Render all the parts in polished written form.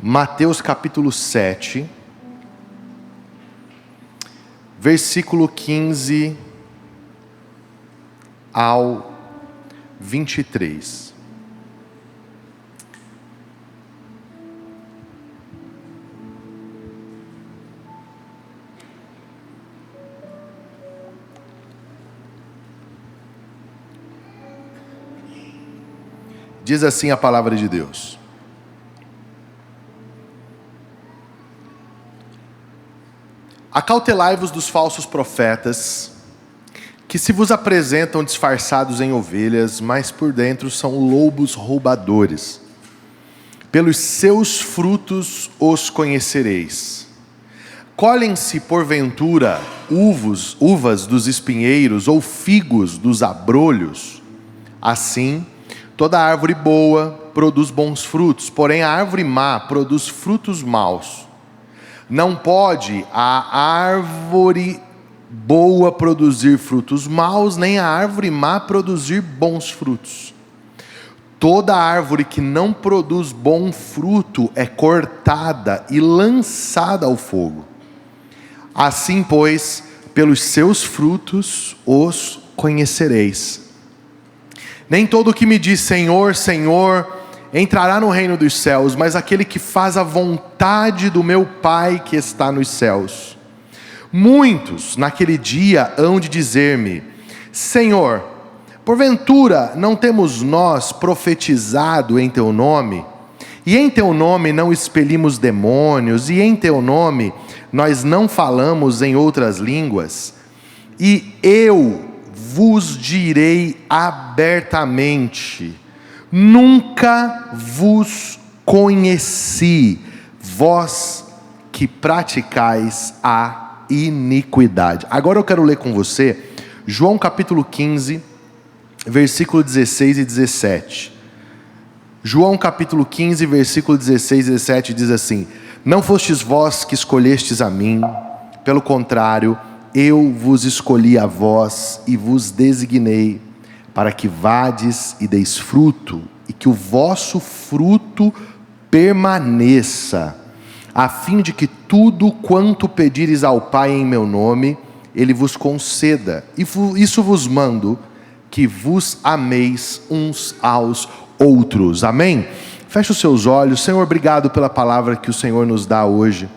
Mateus capítulo 7, versículo 15 ao 23. Diz assim a palavra de Deus: Acautelai-vos dos falsos profetas, que se vos apresentam disfarçados em ovelhas, mas por dentro são lobos roubadores. Pelos seus frutos os conhecereis. Colhem-se porventura uvas dos espinheiros ou figos dos abrolhos? Assim, toda árvore boa produz bons frutos, porém a árvore má produz frutos maus. Não pode a árvore boa produzir frutos maus, nem a árvore má produzir bons frutos. Toda árvore que não produz bom fruto é cortada e lançada ao fogo. Assim, pois, pelos seus frutos os conhecereis. Nem todo o que me diz Senhor, Senhor, entrará no reino dos céus, mas aquele que faz a vontade do meu Pai que está nos céus. Muitos naquele dia hão de dizer-me: Senhor, porventura não temos nós profetizado em teu nome? E em teu nome não expelimos demônios? E em teu nome nós não falamos em outras línguas? E eu vos direi abertamente: nunca vos conheci, vós que praticais a iniquidade. Agora eu quero ler com você João capítulo 15, versículo 16 e 17. João capítulo 15, versículo 16 e 17 diz assim: Não fostes vós que escolhestes a mim, pelo contrário, eu vos escolhi a vós e vos designei, para que vades e deis fruto, e que o vosso fruto permaneça, a fim de que tudo quanto pedires ao Pai em meu nome, Ele vos conceda. E isso vos mando, que vos ameis uns aos outros. Amém? Feche os seus olhos. Senhor, obrigado pela palavra que o Senhor nos dá hoje.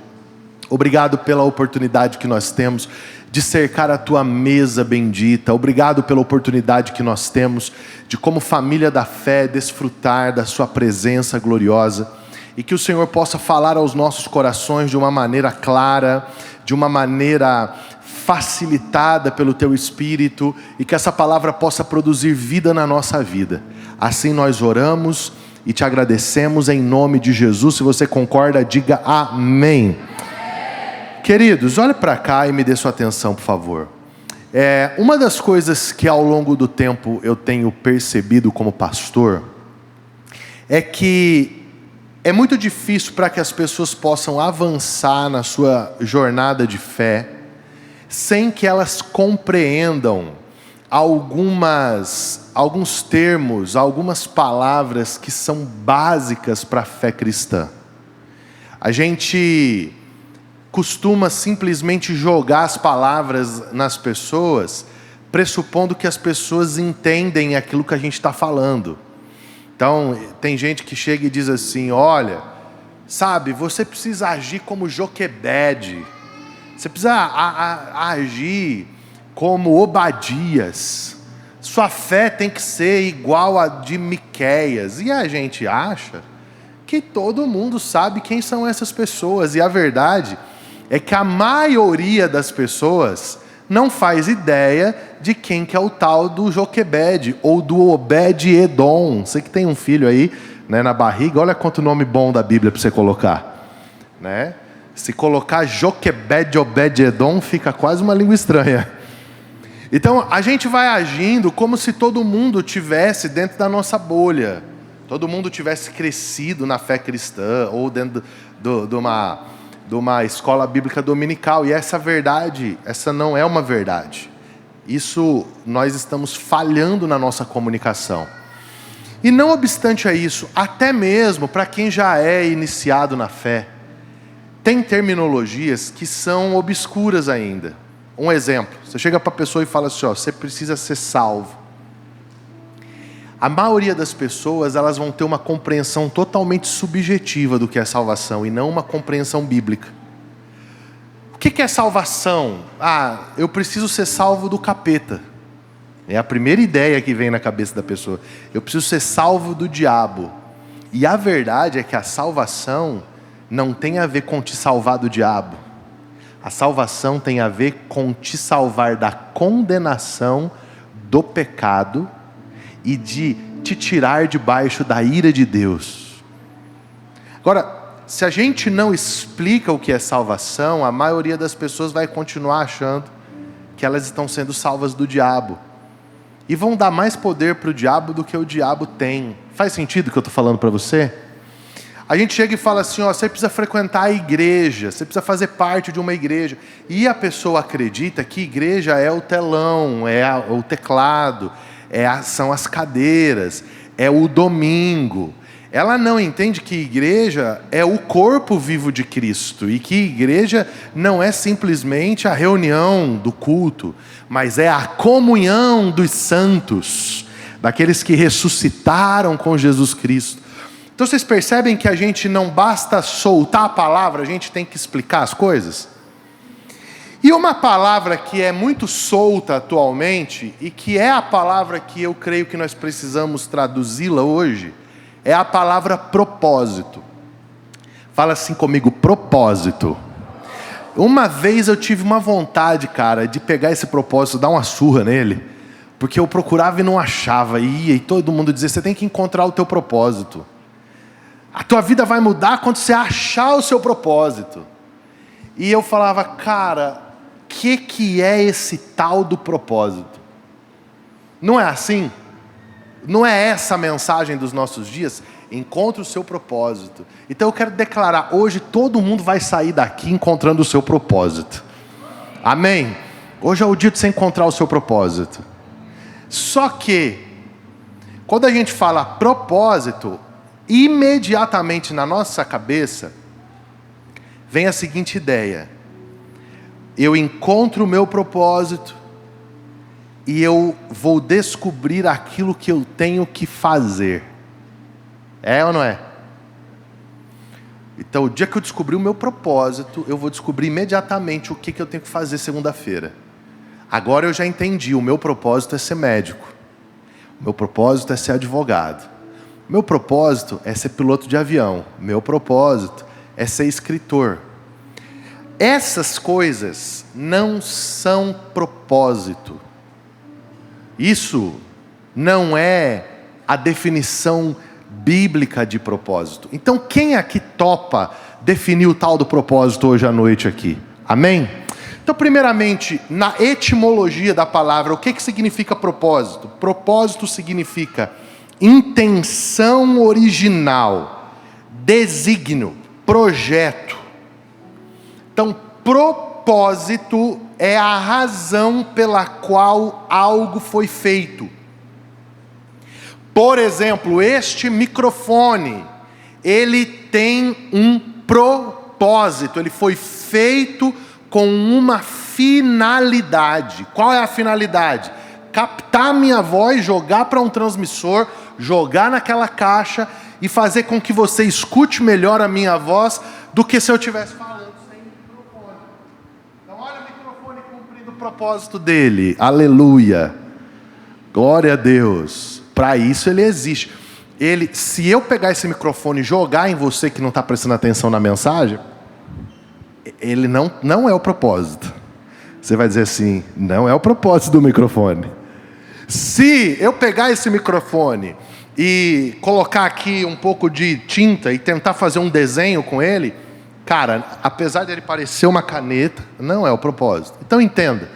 Obrigado pela oportunidade que nós temos de cercar a tua mesa bendita. Obrigado pela oportunidade que nós temos de, como família da fé, desfrutar da sua presença gloriosa. E que o Senhor possa falar aos nossos corações de uma maneira clara, de uma maneira facilitada pelo teu Espírito, e que essa palavra possa produzir vida na nossa vida. Assim nós oramos e te agradecemos em nome de Jesus. Se você concorda, diga amém. Queridos, olha para cá e me dê sua atenção, por favor. Uma das coisas que ao longo do tempo eu tenho percebido como pastor é que é muito difícil para que as pessoas possam avançar na sua jornada de fé sem que elas compreendam alguns termos, algumas palavras que são básicas para a fé cristã. A gente costuma simplesmente jogar as palavras nas pessoas, pressupondo que as pessoas entendem aquilo que a gente está falando. Então, tem gente que chega e diz assim: olha, sabe, você precisa agir como Joquebede, você precisa agir como Obadias, sua fé tem que ser igual a de Miqueias. E a gente acha que todo mundo sabe quem são essas pessoas, e a verdade é que a maioria das pessoas não faz ideia de quem que é o tal do Joquebede, ou do Obed-Edom. Você que tem um filho aí, né, na barriga, olha quanto nome bom da Bíblia para você colocar, né? Se colocar Joquebede, Obed-Edom, fica quase uma língua estranha. Então a gente vai agindo como se todo mundo tivesse dentro da nossa bolha, todo mundo tivesse crescido na fé cristã, ou dentro de uma escola bíblica dominical. E essa não é uma verdade. Isso, nós estamos falhando na nossa comunicação. E não obstante a isso, até mesmo para quem já é iniciado na fé, tem terminologias que são obscuras ainda. Um exemplo, você chega para a pessoa e fala assim, ó, você precisa ser salvo. A maioria das pessoas, elas vão ter uma compreensão totalmente subjetiva do que é salvação e não uma compreensão bíblica. O que é salvação? Ah, eu preciso ser salvo do capeta. É a primeira ideia que vem na cabeça da pessoa. Eu preciso ser salvo do diabo. E a verdade é que a salvação não tem a ver com te salvar do diabo. A salvação tem a ver com te salvar da condenação do pecado e de te tirar debaixo da ira de Deus. Agora, se a gente não explica o que é salvação, a maioria das pessoas vai continuar achando que elas estão sendo salvas do diabo. E vão dar mais poder para o diabo do que o diabo tem. Faz sentido o que eu estou falando para você? A gente chega e fala assim, ó, você precisa frequentar a igreja, você precisa fazer parte de uma igreja. E a pessoa acredita que igreja é o telão, é o teclado, são as cadeiras, é o domingo. Ela não entende que igreja é o corpo vivo de Cristo e que igreja não é simplesmente a reunião do culto, mas é a comunhão dos santos, daqueles que ressuscitaram com Jesus Cristo. Então vocês percebem que a gente não basta soltar a palavra, a gente tem que explicar as coisas? E uma palavra que é muito solta atualmente e que é a palavra que eu creio que nós precisamos traduzi-la hoje, é a palavra propósito. Fala assim comigo, propósito. Uma vez eu tive uma vontade, cara, de pegar esse propósito, dar uma surra nele, porque eu procurava e não achava, e todo mundo dizia, você tem que encontrar o teu propósito. A tua vida vai mudar quando você achar o seu propósito. E eu falava, cara, o que é esse tal do propósito? Não é assim? Não é essa a mensagem dos nossos dias? Encontre o seu propósito. Então eu quero declarar, hoje todo mundo vai sair daqui encontrando o seu propósito. Amém? Hoje é o dia de você encontrar o seu propósito. Só que, quando a gente fala propósito, imediatamente na nossa cabeça, vem a seguinte ideia. Eu encontro o meu propósito, e eu vou descobrir aquilo que eu tenho que fazer. É ou não é? Então, o dia que eu descobrir o meu propósito, eu vou descobrir imediatamente o que eu tenho que fazer segunda-feira. Agora eu já entendi, o meu propósito é ser médico. O meu propósito é ser advogado. O meu propósito é ser piloto de avião. O meu propósito é ser escritor. Essas coisas não são propósito. Isso não é a definição bíblica de propósito. Então, quem aqui topa definir o tal do propósito hoje à noite aqui? Amém? Então, primeiramente, na etimologia da palavra, o que significa propósito? Propósito significa intenção original, desígnio, projeto. Então, propósito é a razão pela qual algo foi feito. Por exemplo, este microfone, ele tem um propósito, ele foi feito com uma finalidade. Qual é a finalidade? Captar minha voz, jogar para um transmissor, jogar naquela caixa e fazer com que você escute melhor a minha voz do que se eu estivesse falando sem microfone. Então olha o microfone cumprindo o propósito dele. Aleluia. Glória a Deus. Para isso ele existe. Se eu pegar esse microfone e jogar em você que não está prestando atenção na mensagem, ele não é o propósito. Você vai dizer assim, não é o propósito do microfone. Se eu pegar esse microfone e colocar aqui um pouco de tinta e tentar fazer um desenho com ele, cara, apesar de ele parecer uma caneta, não é o propósito. Então entenda,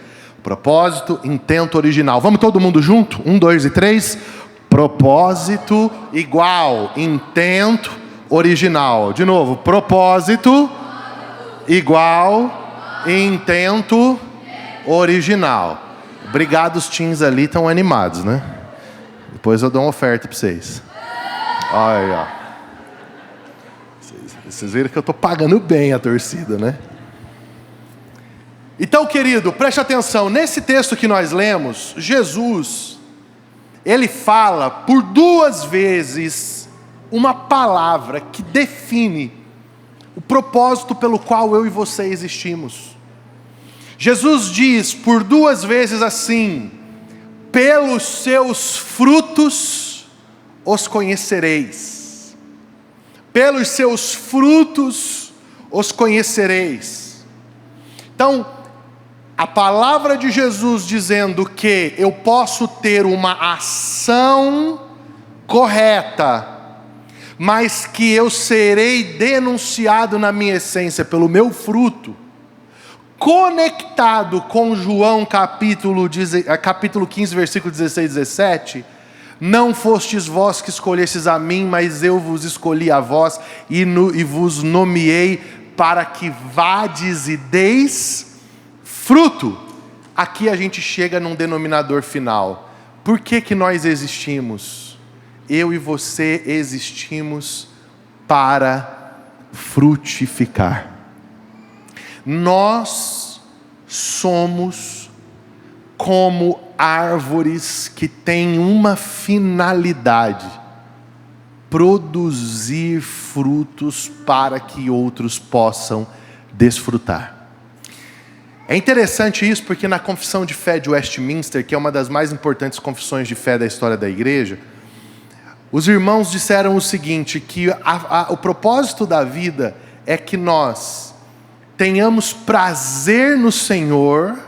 propósito, intento original. Vamos todo mundo junto? 1, 2 e 3. Propósito igual intento original. De novo, propósito igual intento original. Obrigado, os teens ali estão animados, né? Depois eu dou uma oferta para vocês. Olha, vocês viram que eu estou pagando bem a torcida, né? Então, querido, preste atenção. Nesse texto que nós lemos, Jesus, ele fala por 2 vezes uma palavra que define o propósito pelo qual eu e você existimos. Jesus diz por 2 vezes assim: pelos seus frutos os conhecereis. Pelos seus frutos os conhecereis. Então, a palavra de Jesus dizendo que eu posso ter uma ação correta, mas que eu serei denunciado na minha essência pelo meu fruto, conectado com João capítulo 15, versículo 16 e 17, não fostes vós que escolhestes a mim, mas eu vos escolhi a vós e vos nomeei para que vades e deis fruto. Aqui a gente chega num denominador final. Por que nós existimos? Eu e você existimos para frutificar. Nós somos como árvores que têm uma finalidade: produzir frutos para que outros possam desfrutar. É interessante isso porque na Confissão de Fé de Westminster, que é uma das mais importantes confissões de fé da história da igreja, os irmãos disseram o seguinte, que o propósito da vida é que nós tenhamos prazer no Senhor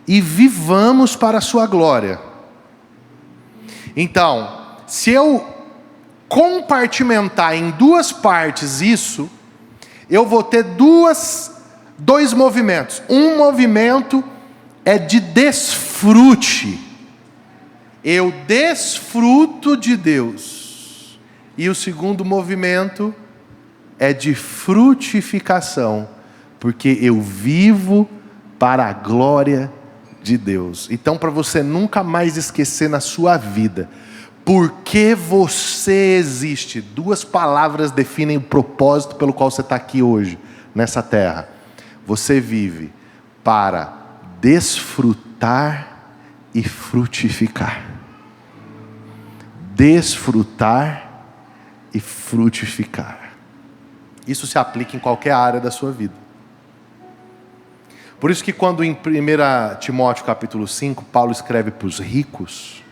e vivamos para a sua glória. Então, se eu compartimentar em 2 partes isso, eu vou ter dois movimentos. Um movimento é de desfrute. Eu desfruto de Deus. E o segundo movimento é de frutificação, porque eu vivo para a glória de Deus. Então, para você nunca mais esquecer na sua vida, por que você existe? 2 palavras definem o propósito pelo qual você está aqui hoje, nessa terra. Você vive para desfrutar e frutificar. Desfrutar e frutificar. Isso se aplica em qualquer área da sua vida. Por isso que quando em 1 Timóteo capítulo 5, Paulo escreve para os ricos,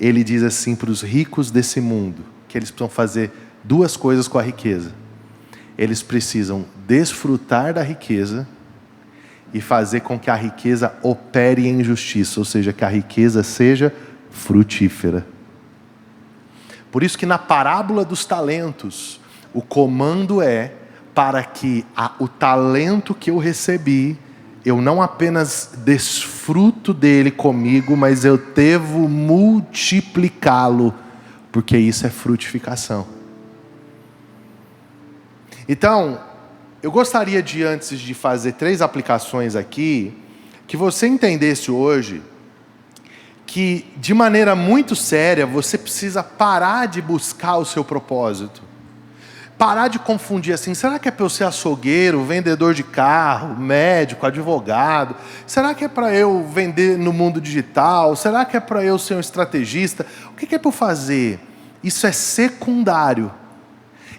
ele diz assim para os ricos desse mundo, que eles precisam fazer 2 coisas com a riqueza. Eles precisam desfrutar da riqueza e fazer com que a riqueza opere em justiça, ou seja, que a riqueza seja frutífera. Por isso que na parábola dos talentos, o comando é para que o talento que eu recebi, eu não apenas desfruto dele comigo, mas eu devo multiplicá-lo, porque isso é frutificação. Então, eu gostaria de, antes de fazer 3 aplicações aqui, que você entendesse hoje que, de maneira muito séria, você precisa parar de buscar o seu propósito. Parar de confundir assim, será que é para eu ser açougueiro, vendedor de carro, médico, advogado? Será que é para eu vender no mundo digital? Será que é para eu ser um estrategista? O que é para eu fazer? Isso é secundário.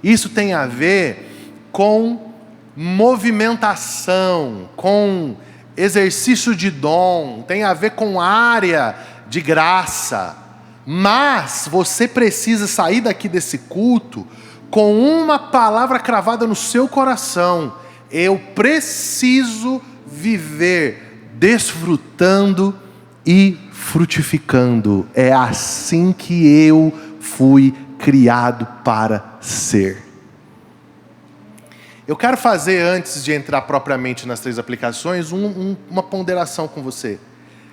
Isso tem a ver com movimentação, com exercício de dom, tem a ver com área de graça. Mas você precisa sair daqui desse culto com uma palavra cravada no seu coração: eu preciso viver desfrutando e frutificando. É assim que eu fui criado para ser. Eu quero fazer, antes de entrar propriamente nas 3 aplicações, uma ponderação com você.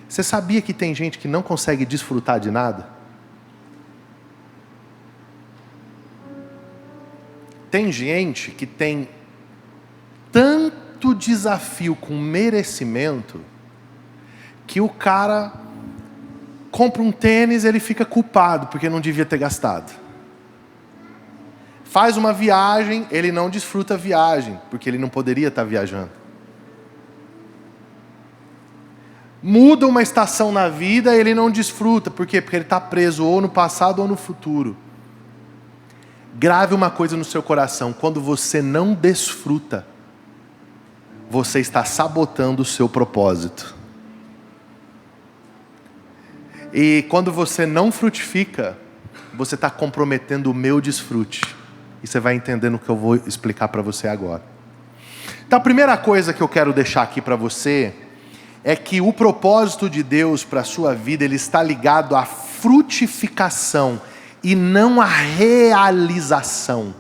Você sabia que tem gente que não consegue desfrutar de nada? Tem gente que tem tanto desafio com merecimento, que o cara compra um tênis e ele fica culpado porque não devia ter gastado. Faz uma viagem, ele não desfruta a viagem, porque ele não poderia estar viajando. Muda uma estação na vida, ele não desfruta. Por quê? Porque ele está preso ou no passado ou no futuro. Grave uma coisa no seu coração: quando você não desfruta, você está sabotando o seu propósito. E quando você não frutifica, você está comprometendo o meu desfrute. E você vai entender no que eu vou explicar para você agora. Então a primeira coisa que eu quero deixar aqui para você é que o propósito de Deus para a sua vida, ele está ligado à frutificação e não à realização.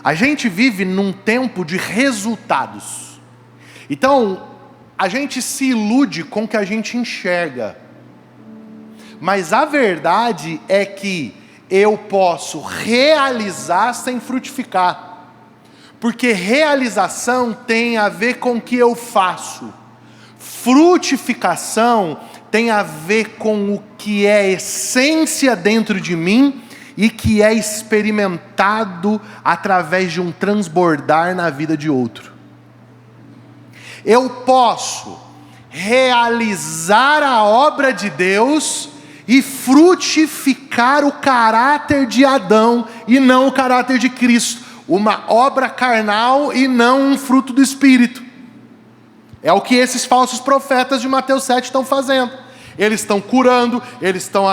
A gente vive num tempo de resultados. Então, a gente se ilude com o que a gente enxerga. Mas a verdade é que eu posso realizar sem frutificar. Porque realização tem a ver com o que eu faço. Frutificação tem a ver com o que é essência dentro de mim e que é experimentado através de um transbordar na vida de outro. Eu posso realizar a obra de Deus e frutificar o caráter de Adão e não o caráter de Cristo. Uma obra carnal e não um fruto do Espírito. É o que esses falsos profetas de Mateus 7 estão fazendo. Eles estão curando, eles estão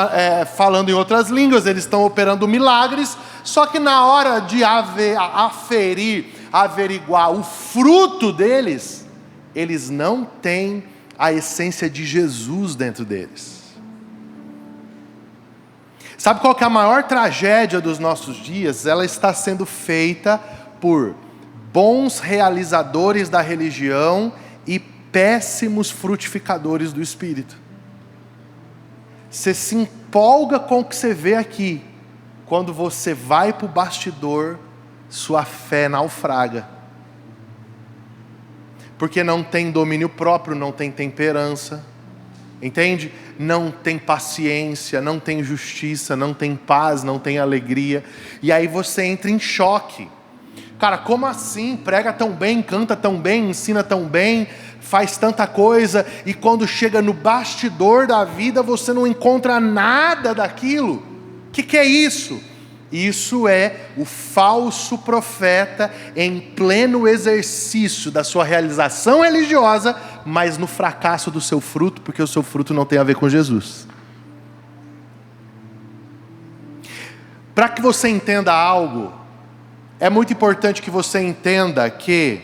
falando em outras línguas, eles estão operando milagres, só que na hora de averiguar o fruto deles, eles não têm a essência de Jesus dentro deles. Sabe qual que é a maior tragédia dos nossos dias? Ela está sendo feita por bons realizadores da religião e péssimos frutificadores do Espírito. Você se empolga com o que você vê aqui. Quando você vai para o bastidor, sua fé naufraga. Porque não tem domínio próprio, não tem temperança. Entende? Não tem paciência, não tem justiça, não tem paz, não tem alegria. E aí você entra em choque. Cara, como assim? Prega tão bem, canta tão bem, ensina tão bem, faz tanta coisa, e quando chega no bastidor da vida, você não encontra nada daquilo. O que é isso? Isso é o falso profeta em pleno exercício da sua realização religiosa, mas no fracasso do seu fruto, porque o seu fruto não tem a ver com Jesus. Para que você entenda algo, é muito importante que você entenda que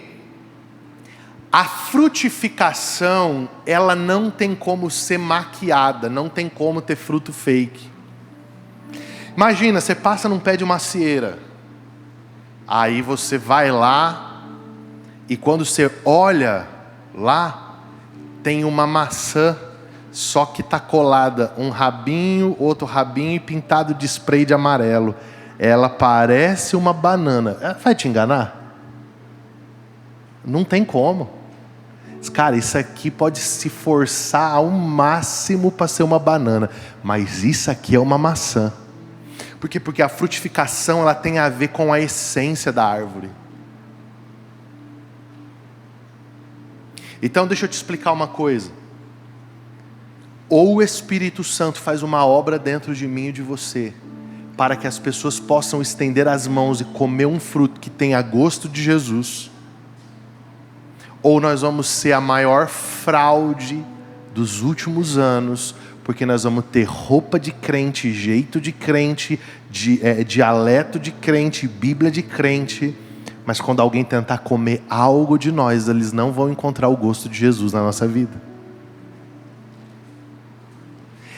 a frutificação, ela não tem como ser maquiada, não tem como ter fruto fake. Imagina, você passa num pé de macieira, aí você vai lá, e quando você olha lá, tem uma maçã, só que está colada um rabinho, outro rabinho, pintado de spray de amarelo. Ela parece uma banana. Ela vai te enganar? Não tem como. Cara, isso aqui pode se forçar ao máximo para ser uma banana, mas isso aqui é uma maçã. Por quê? Porque a frutificação, ela tem a ver com a essência da árvore. Então deixa eu te explicar uma coisa. Ou o Espírito Santo faz uma obra dentro de mim e de você, para que as pessoas possam estender as mãos e comer um fruto que tenha gosto de Jesus, ou nós vamos ser a maior fraude dos últimos anos, porque nós vamos ter roupa de crente, jeito de crente, dialeto de crente, Bíblia de crente, mas quando alguém tentar comer algo de nós, eles não vão encontrar o gosto de Jesus na nossa vida.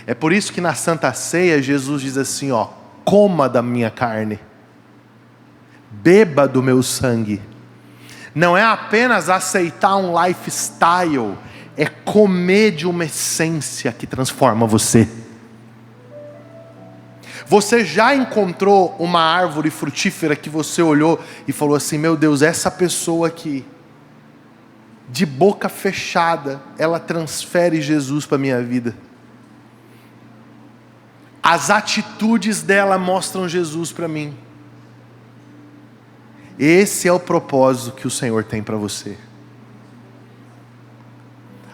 É por isso que na Santa Ceia, Jesus diz assim, coma da minha carne, beba do meu sangue. Não é apenas aceitar um lifestyle, é comer de uma essência que transforma você. Você já encontrou uma árvore frutífera que você olhou e falou assim, meu Deus, essa pessoa aqui, de boca fechada, ela transfere Jesus para a minha vida. As atitudes dela mostram Jesus para mim. Esse é o propósito que o Senhor tem para você.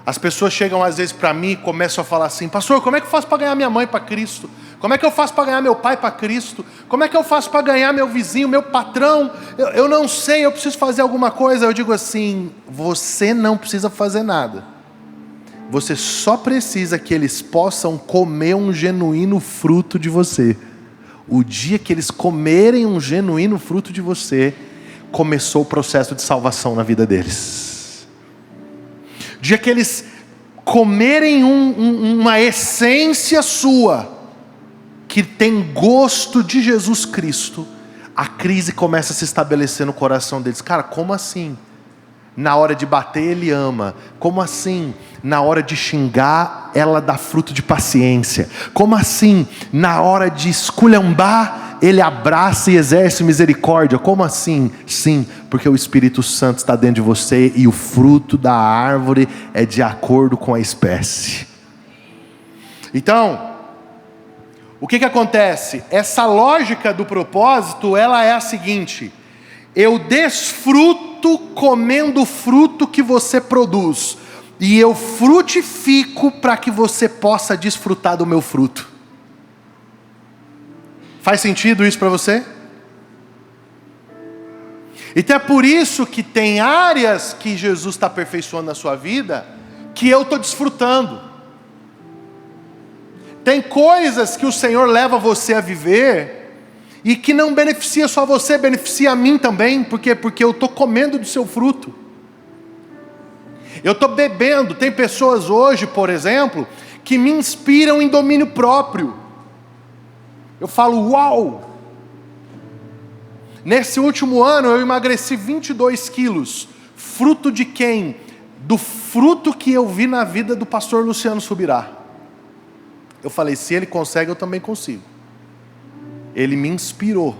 As pessoas chegam às vezes para mim e começam a falar assim: pastor, como é que eu faço para ganhar minha mãe para Cristo? Como é que eu faço para ganhar meu pai para Cristo? Como é que eu faço para ganhar meu vizinho, meu patrão? Eu não sei, eu preciso fazer alguma coisa. Eu digo assim: você não precisa fazer nada. Você só precisa que eles possam comer um genuíno fruto de você. O dia que eles comerem um genuíno fruto de você, começou o processo de salvação na vida deles. O dia que eles comerem uma essência sua, que tem gosto de Jesus Cristo, a crise começa a se estabelecer no coração deles. Cara, como assim? Na hora de bater ele ama. Como assim? Na hora de xingar ela dá fruto de paciência. Como assim? Na hora de esculhambar ele abraça e exerce misericórdia. Como assim? Sim, porque o Espírito Santo está dentro de você e o fruto da árvore é de acordo com a espécie. Então, o que acontece? Essa lógica do propósito, ela é a seguinte: eu desfruto comendo o fruto que você produz, e eu frutifico para que você possa desfrutar do meu fruto. Faz sentido isso para você? Então é por isso que tem áreas que Jesus está aperfeiçoando na sua vida, que eu estou desfrutando. Tem coisas que o Senhor leva você a viver, e que não beneficia só você, beneficia a mim também. Por quê? Porque eu estou comendo do seu fruto. Eu estou bebendo. Tem pessoas hoje, por exemplo, que me inspiram em domínio próprio. Eu falo, uau! Nesse último ano eu emagreci 22 quilos. Fruto de quem? Do fruto que eu vi na vida do pastor Luciano Subirá. Eu falei, se ele consegue, eu também consigo. Ele me inspirou.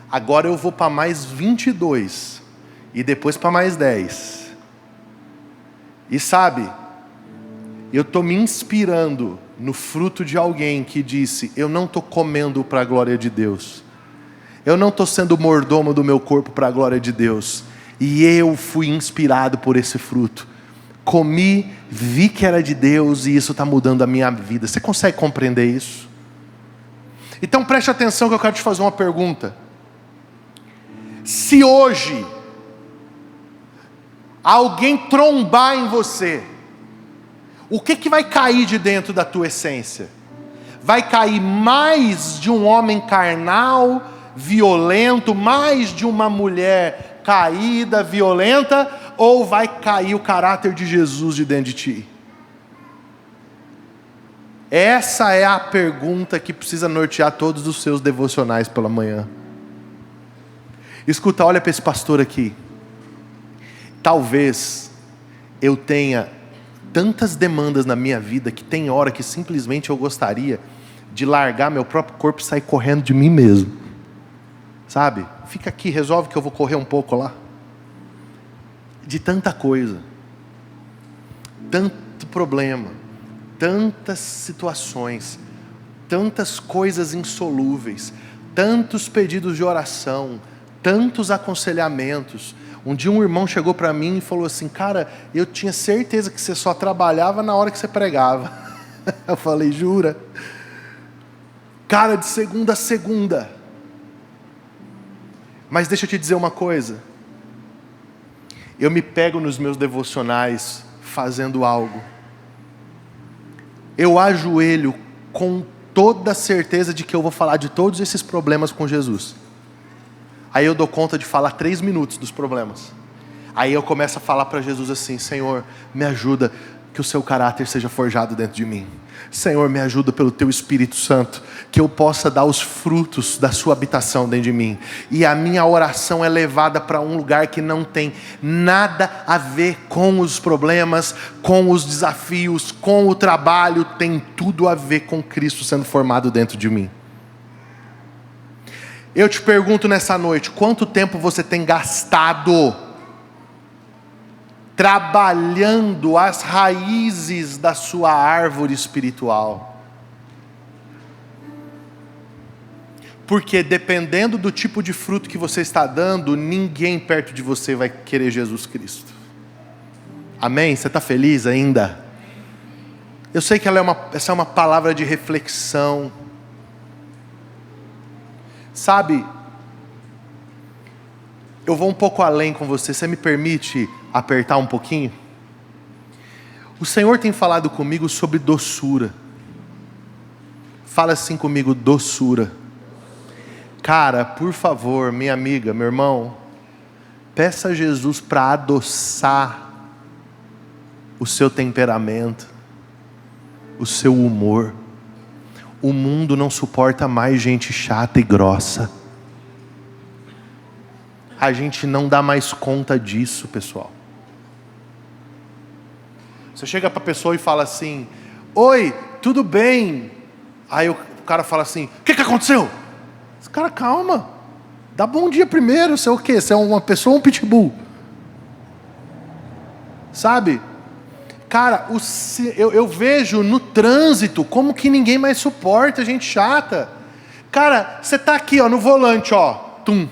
Agora eu vou para mais 22. E depois para mais 10. E sabe, eu estou me inspirando no fruto de alguém que disse: eu não estou comendo para a glória de Deus. Eu não estou sendo mordomo do meu corpo para a glória de Deus. E eu fui inspirado por esse fruto. Comi, vi que era de Deus e isso está mudando a minha vida. Você consegue compreender isso? Então preste atenção que eu quero te fazer uma pergunta. Se hoje alguém trombar em você, o que vai cair de dentro da tua essência? Vai cair mais de um homem carnal, violento, mais de uma mulher caída, violenta, ou vai cair o caráter de Jesus de dentro de ti? Essa é a pergunta que precisa nortear todos os seus devocionais pela manhã. Escuta, olha para esse pastor aqui. Talvez eu tenha tantas demandas na minha vida que tem hora que simplesmente eu gostaria de largar meu próprio corpo e sair correndo de mim mesmo. Sabe? Fica aqui, resolve que eu vou correr um pouco lá. De tanta coisa. Tanto problema. Tantas situações, tantas coisas insolúveis, tantos pedidos de oração, tantos aconselhamentos. Um dia um irmão chegou para mim e falou assim: cara, eu tinha certeza que você só trabalhava na hora que você pregava. Eu falei, jura? Cara, de segunda a segunda. Mas deixa eu te dizer uma coisa. Eu me pego nos meus devocionais fazendo algo. Eu ajoelho com toda a certeza de que eu vou falar de todos esses problemas com Jesus. Aí eu dou conta de falar 3 minutos dos problemas. Aí eu começo a falar para Jesus assim: Senhor, me ajuda que o seu caráter seja forjado dentro de mim. Senhor, me ajuda pelo teu Espírito Santo, que eu possa dar os frutos da sua habitação dentro de mim. E a minha oração é levada para um lugar que não tem nada a ver com os problemas, com os desafios, com o trabalho, tem tudo a ver com Cristo sendo formado dentro de mim. Eu te pergunto nessa noite, quanto tempo você tem gastado trabalhando as raízes da sua árvore espiritual? Porque dependendo do tipo de fruto que você está dando, ninguém perto de você vai querer Jesus Cristo. Amém? Você está feliz ainda? Eu sei que essa é uma palavra de reflexão. Sabe, eu vou um pouco além com você. Você me permite apertar um pouquinho? O Senhor tem falado comigo sobre doçura. Fala assim comigo, doçura. Cara, por favor, minha amiga, meu irmão, peça a Jesus para adoçar o seu temperamento, o seu humor. O mundo não suporta mais gente chata e grossa. A gente não dá mais conta disso, pessoal. Você chega para a pessoa e fala assim: oi, tudo bem? Aí o cara fala assim: o que aconteceu? Esse cara, calma. Dá bom dia primeiro. Você é o quê? Você é uma pessoa ou um pitbull? Sabe? Cara, eu vejo no trânsito como que ninguém mais suporta gente chata. Cara, você está aqui no volante, tum.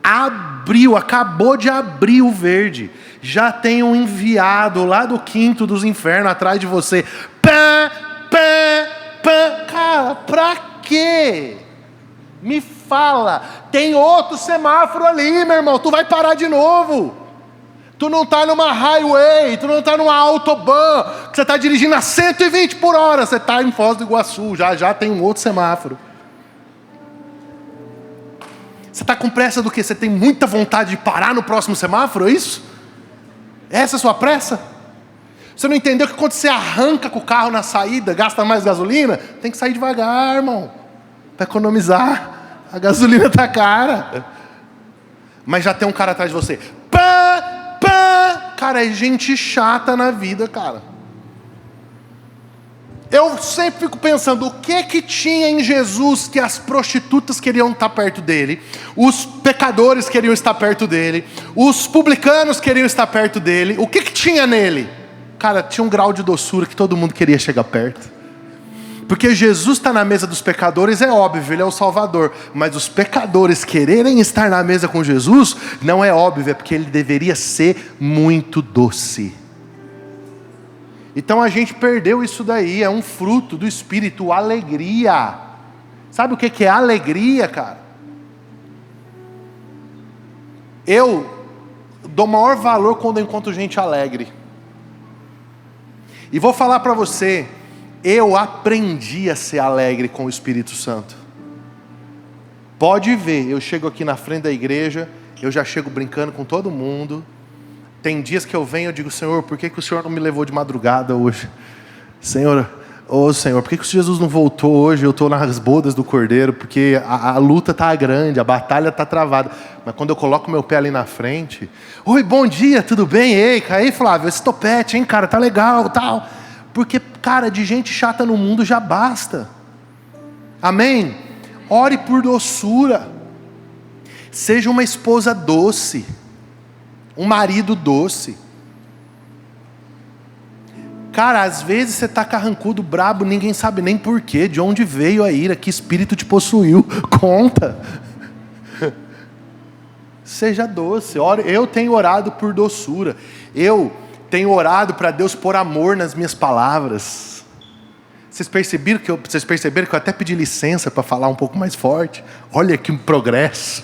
Acabou de abrir o verde. Já tem um enviado lá do quinto dos infernos atrás de você. Pá. Cara, pra quê? Me fala. Tem outro semáforo ali, meu irmão. Tu vai parar de novo. Tu não está numa highway, tu não está numa autobahn, que você está dirigindo a 120 por hora. Você está em Foz do Iguaçu, já tem um outro semáforo. Você está com pressa do quê? Você tem muita vontade de parar no próximo semáforo, é isso? Essa é a sua pressa? Você não entendeu que quando você arranca com o carro na saída, gasta mais gasolina? Tem que sair devagar, irmão, para economizar. A gasolina está cara. Mas já tem um cara atrás de você. Cara, é gente chata na vida, cara. Eu sempre fico pensando, o que tinha em Jesus que as prostitutas queriam estar perto dele, os pecadores queriam estar perto dele, os publicanos queriam estar perto dele. O que tinha nele? Cara, tinha um grau de doçura que todo mundo queria chegar perto. Porque Jesus está na mesa dos pecadores, é óbvio, Ele é o Salvador. Mas os pecadores quererem estar na mesa com Jesus, não é óbvio, é porque Ele deveria ser muito doce. Então a gente perdeu isso daí, é um fruto do Espírito, alegria. Sabe o que é alegria, cara? Eu dou maior valor quando eu encontro gente alegre. E vou falar para você, eu aprendi a ser alegre com o Espírito Santo. Pode ver, eu chego aqui na frente da igreja, eu já chego brincando com todo mundo. Tem dias que eu venho e eu digo: Senhor, por que o Senhor não me levou de madrugada hoje? Senhor, Senhor, por que Jesus não voltou hoje? Eu estou nas bodas do Cordeiro, porque a luta está grande, a batalha está travada. Mas quando eu coloco meu pé ali na frente: oi, bom dia, tudo bem? Ei, Flávio, esse topete, hein, cara, tá legal, tal. Porque, cara, de gente chata no mundo já basta. Amém? Ore por doçura. Seja uma esposa doce, um marido doce. Cara, às vezes você está carrancudo, brabo, ninguém sabe nem porquê, de onde veio a ira, que espírito te possuiu. Conta. Seja doce. Eu tenho orado por doçura. Eu tenho orado para Deus pôr amor nas minhas palavras. Vocês perceberam que eu até pedi licença para falar um pouco mais forte? Olha que progresso.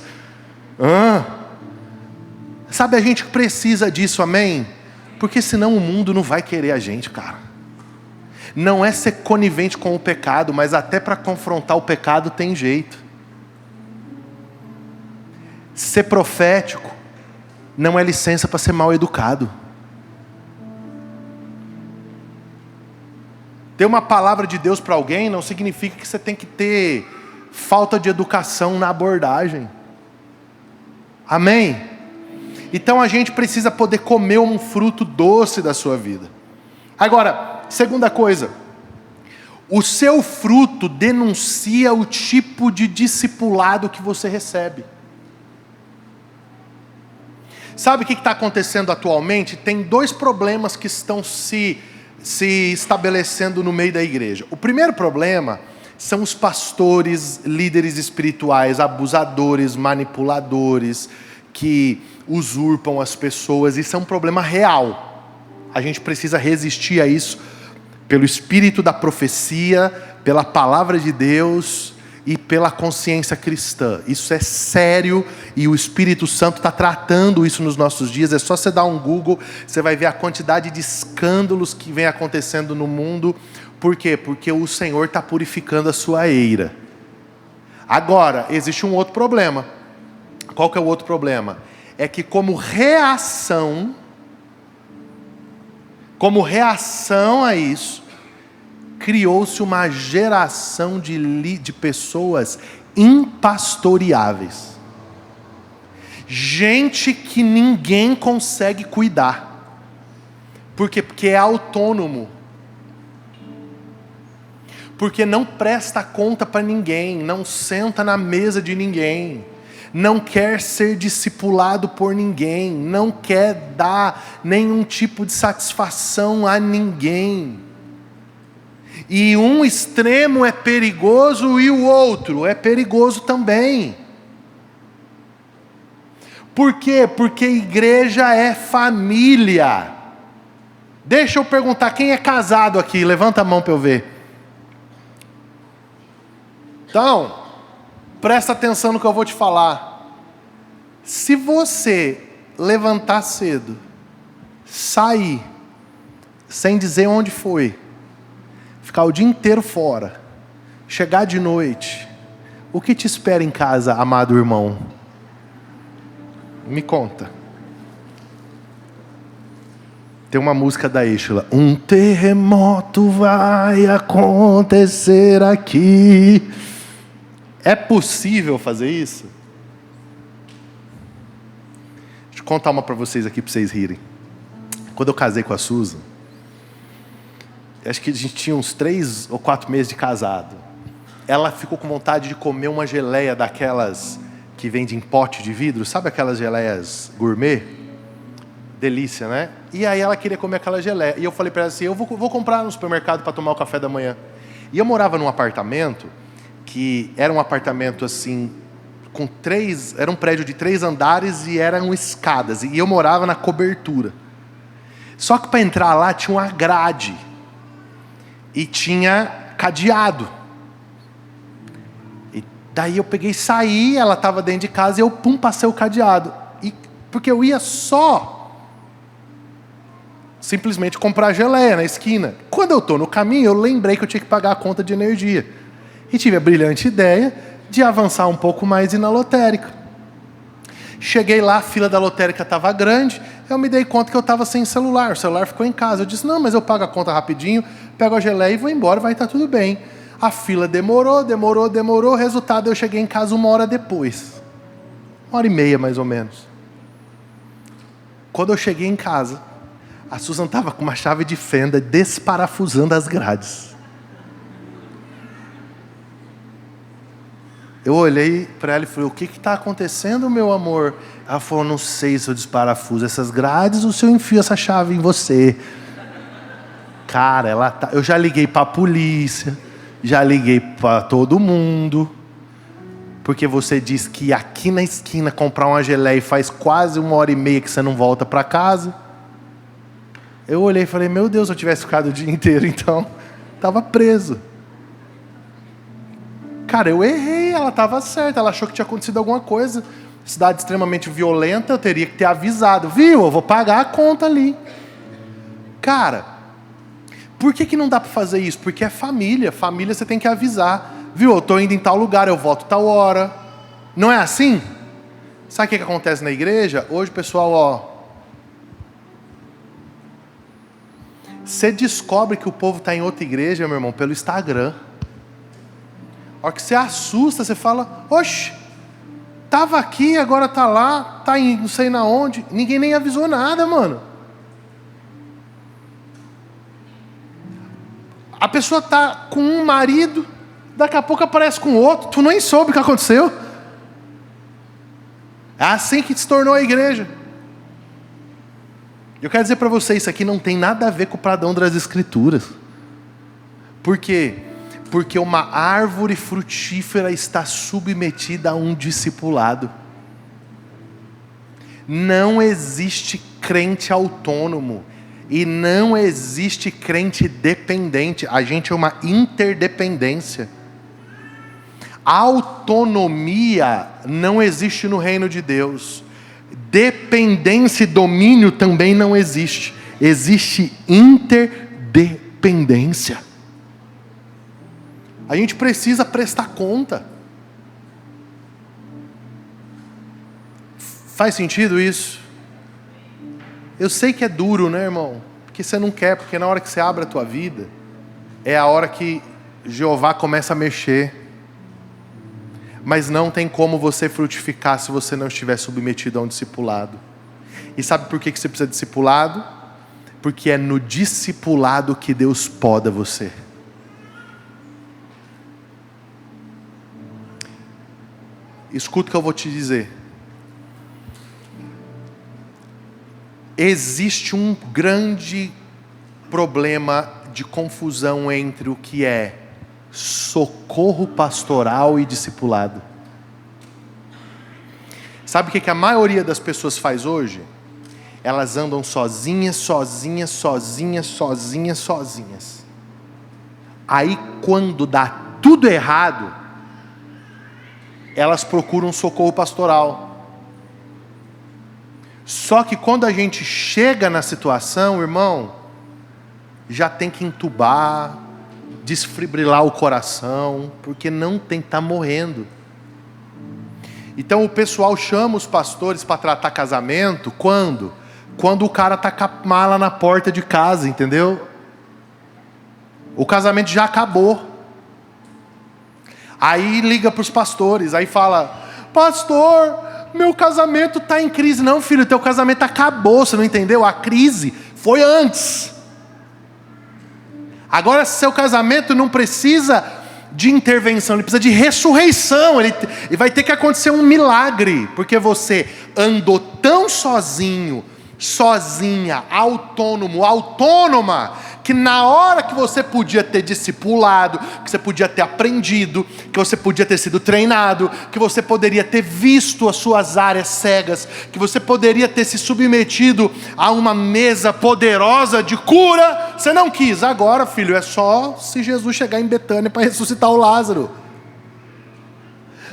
Sabe, a gente precisa disso, amém? Porque senão o mundo não vai querer a gente, cara. Não é ser conivente com o pecado, mas até para confrontar o pecado tem jeito. Ser profético não é licença para ser mal educado. Ter uma palavra de Deus para alguém não significa que você tem que ter falta de educação na abordagem. Amém? Então a gente precisa poder comer um fruto doce da sua vida. Agora, segunda coisa, o seu fruto denuncia o tipo de discipulado que você recebe. Sabe o que está acontecendo atualmente? Tem dois problemas que estão se estabelecendo no meio da igreja. O primeiro problema são os pastores, líderes espirituais, abusadores, manipuladores, que usurpam as pessoas. Isso é um problema real. A gente precisa resistir a isso pelo espírito da profecia, pela palavra de Deus e pela consciência cristã. Isso é sério e o Espírito Santo está tratando isso nos nossos dias. É só você dar um Google, você vai ver a quantidade de escândalos que vem acontecendo no mundo. Por quê? Porque o Senhor está purificando a sua eira. Agora, existe um outro problema. Qual que é o outro problema? É que como reação a isso, criou-se uma geração de pessoas impastoreáveis. Gente que ninguém consegue cuidar. Por quê? Porque é autônomo. Porque não presta conta para ninguém, não senta na mesa de ninguém, não quer ser discipulado por ninguém, não quer dar nenhum tipo de satisfação a ninguém. E um extremo é perigoso e o outro é perigoso também. Por quê? Porque igreja é família. Deixa eu perguntar, quem é casado aqui? Levanta a mão para eu ver. Então, presta atenção no que eu vou te falar. Se você levantar cedo, sair, sem dizer onde foi, ficar o dia inteiro fora, chegar de noite, o que te espera em casa, amado irmão? Me conta. Tem uma música da Eixla. Um terremoto vai acontecer aqui. É possível fazer isso? Deixa eu contar uma para vocês aqui, para vocês rirem. Quando eu casei com a Susan, acho que a gente tinha uns 3 ou 4 meses de casado. Ela ficou com vontade de comer uma geleia daquelas que vende em pote de vidro. Sabe aquelas geleias gourmet? Delícia, né? E aí ela queria comer aquela geleia. E eu falei para ela assim, eu vou comprar no supermercado para tomar o café da manhã. E eu morava num apartamento, que era um apartamento assim, era um prédio de 3 andares e eram escadas. E eu morava na cobertura. Só que para entrar lá tinha uma grade. E tinha cadeado. E daí eu peguei e saí, ela estava dentro de casa e eu passei o cadeado. Porque eu ia só simplesmente comprar geleia na esquina. Quando eu estou no caminho, eu lembrei que eu tinha que pagar a conta de energia. E tive a brilhante ideia de avançar um pouco mais e ir na lotérica. Cheguei lá, a fila da lotérica estava grande, eu me dei conta que eu estava sem celular, o celular ficou em casa. Eu disse, não, mas eu pago a conta rapidinho, pego a geleia e vou embora, vai estar tudo bem. A fila demorou, resultado, eu cheguei em casa 1 hora depois. 1h30, mais ou menos. Quando eu cheguei em casa, a Susan estava com uma chave de fenda desparafusando as grades. Eu olhei para ela e falei, o que está acontecendo, meu amor? Ela falou, não sei se eu desparafuso essas grades ou se eu enfio essa chave em você. Cara, eu já liguei para a polícia, já liguei para todo mundo, porque você disse que aqui na esquina comprar uma geleia faz quase 1h30 que você não volta para casa. Eu olhei e falei, meu Deus, se eu tivesse ficado o dia inteiro, então, estava preso. Cara, eu errei, ela estava certa, ela achou que tinha acontecido alguma coisa. Cidade extremamente violenta, eu teria que ter avisado. Viu, eu vou pagar a conta ali. Cara, por que não dá para fazer isso? Porque é família, família você tem que avisar. Viu, eu estou indo em tal lugar, eu volto tal hora. Não é assim? Sabe o que acontece na igreja? Hoje, pessoal, você descobre que o povo está em outra igreja, meu irmão, pelo Instagram. A hora que você assusta, você fala, oxe, estava aqui, agora está lá, está em não sei na onde. Ninguém nem avisou nada, mano. A pessoa está com um marido, daqui a pouco aparece com outro, tu nem soube o que aconteceu. É assim que se tornou a igreja. Eu quero dizer para você, isso aqui não tem nada a ver com o padrão das Escrituras. Por quê? Porque uma árvore frutífera está submetida a um discipulado. Não existe crente autônomo e não existe crente dependente. A gente é uma interdependência. Autonomia não existe no reino de Deus. Dependência e domínio também não existe. Existe interdependência. A gente precisa prestar conta. Faz sentido isso? Eu sei que é duro, né, irmão? Porque você não quer, porque na hora que você abre a tua vida, é a hora que Jeová começa a mexer. Mas não tem como você frutificar se você não estiver submetido a um discipulado. E sabe por que você precisa de discipulado? Porque é no discipulado que Deus poda você. Escuta o que eu vou te dizer. Existe um grande problema de confusão entre o que é socorro pastoral e discipulado. Sabe o que a maioria das pessoas faz hoje? Elas andam sozinhas. Aí quando dá tudo errado, elas procuram socorro pastoral. Só que quando a gente chega na situação, irmão, já tem que entubar, desfibrilar o coração, porque não tem, está morrendo. Então o pessoal chama os pastores para tratar casamento, quando? Quando o cara está com a mala na porta de casa, entendeu? O casamento já acabou. Aí liga para os pastores, aí fala: pastor, meu casamento está em crise. Não, filho, teu casamento acabou, você não entendeu? A crise foi antes. Agora seu casamento não precisa de intervenção, ele precisa de ressurreição. Ele vai ter que acontecer um milagre, porque você andou tão sozinho, sozinha, autônoma, que na hora que você podia ter discipulado, que você podia ter aprendido, que você podia ter sido treinado, que você poderia ter visto as suas áreas cegas, que você poderia ter se submetido a uma mesa poderosa de cura, você não quis. Agora, filho, é só se Jesus chegar em Betânia para ressuscitar o Lázaro.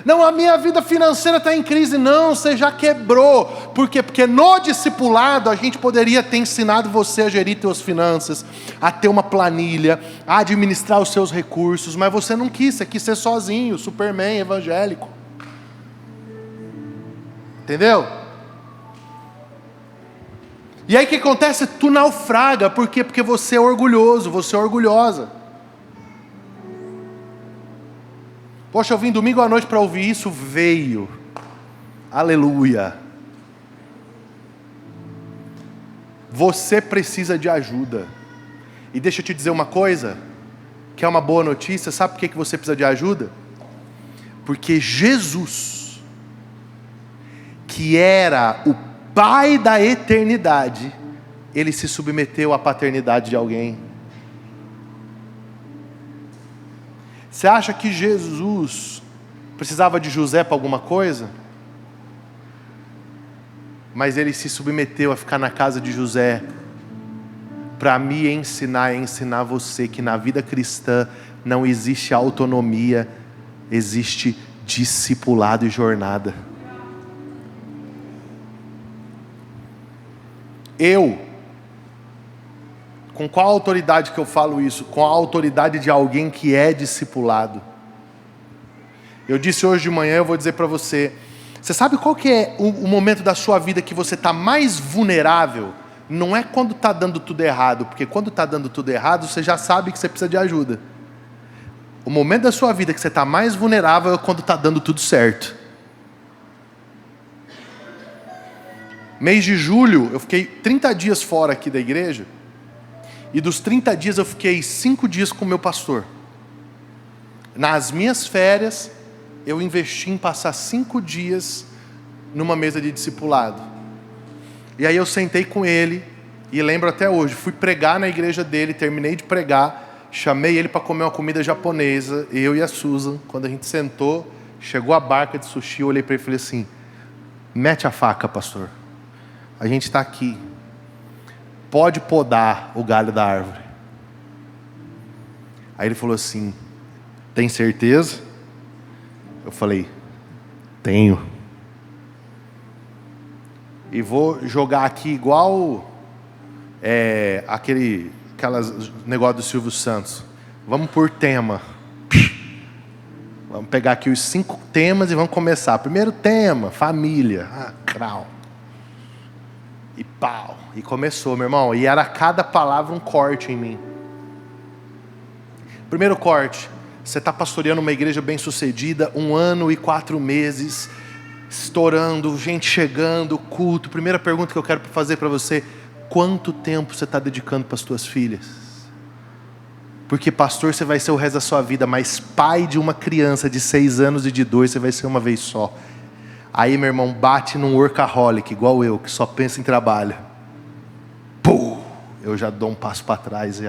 Não, a minha vida financeira está em crise. Não, você já quebrou. Por quê? Porque no discipulado a gente poderia ter ensinado você a gerir suas finanças, a ter uma planilha, a administrar os seus recursos, mas você não quis, você quis ser sozinho, Superman evangélico. Entendeu? E aí o que acontece? Tu naufraga. Por quê? Porque você é orgulhoso, você é orgulhosa. Poxa, eu vim domingo à noite para ouvir isso, veio. Aleluia. Você precisa de ajuda. E deixa eu te dizer uma coisa, que é uma boa notícia. Sabe por que você precisa de ajuda? Porque Jesus, que era o Pai da eternidade, Ele se submeteu à paternidade de alguém. Você acha que Jesus precisava de José para alguma coisa? Mas Ele se submeteu a ficar na casa de José para me ensinar e ensinar você que na vida cristã não existe autonomia, existe discipulado e jornada. Com qual autoridade que eu falo isso? Com a autoridade de alguém que é discipulado. Eu disse hoje de manhã, eu vou dizer para você, você sabe qual que é o momento da sua vida que você está mais vulnerável? Não é quando está dando tudo errado, porque quando está dando tudo errado, você já sabe que você precisa de ajuda. O momento da sua vida que você está mais vulnerável é quando está dando tudo certo. Mês de julho, eu fiquei 30 dias fora aqui da igreja, e dos 30 dias eu fiquei 5 dias com o meu pastor. Nas minhas férias, eu investi em passar 5 dias numa mesa de discipulado. E aí eu sentei com ele, e lembro até hoje, fui pregar na igreja dele, terminei de pregar, Chamei ele para comer uma comida japonesa, eu e a Susan. Quando a gente sentou, chegou a barca de sushi, eu olhei para ele e falei assim: mete a faca, pastor. A gente está aqui. Pode podar o galho da árvore. Aí ele falou assim: tem certeza? Eu falei: tenho. E vou jogar aqui igual aquelas negócio do Silvio Santos. Vamos por tema. Vamos pegar aqui os 5 temas e vamos começar. Primeiro tema, família. Crau. E pau. E começou, meu irmão. E era cada palavra um corte em mim. Primeiro corte. Você está pastoreando uma igreja bem sucedida, 1 ano e 4 meses, estourando, gente chegando, culto. Primeira pergunta que eu quero fazer para você: quanto tempo você está dedicando para as tuas filhas? Porque pastor você vai ser o resto da sua vida, mas pai de uma criança de 6 anos e de 2 você vai ser uma vez só. Aí, meu irmão, bate num workaholic, igual eu, que só pensa em trabalho. Pum! Eu já dou um passo para trás,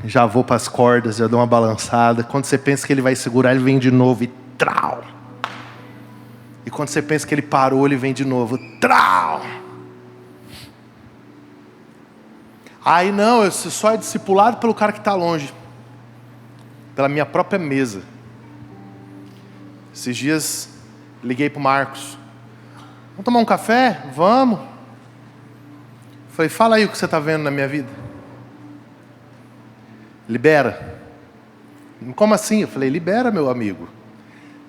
já vou para as cordas, já dou uma balançada. Quando você pensa que ele vai segurar, ele vem de novo e trau. E quando você pensa que ele parou, ele vem de novo, trau. Aí não, eu só é discipulado pelo cara que está longe, pela minha própria mesa. Esses dias liguei para o Marcos: vamos tomar um café? Vamos. Falei: fala aí o que você está vendo na minha vida. Libera. Como assim? Eu falei: libera, meu amigo.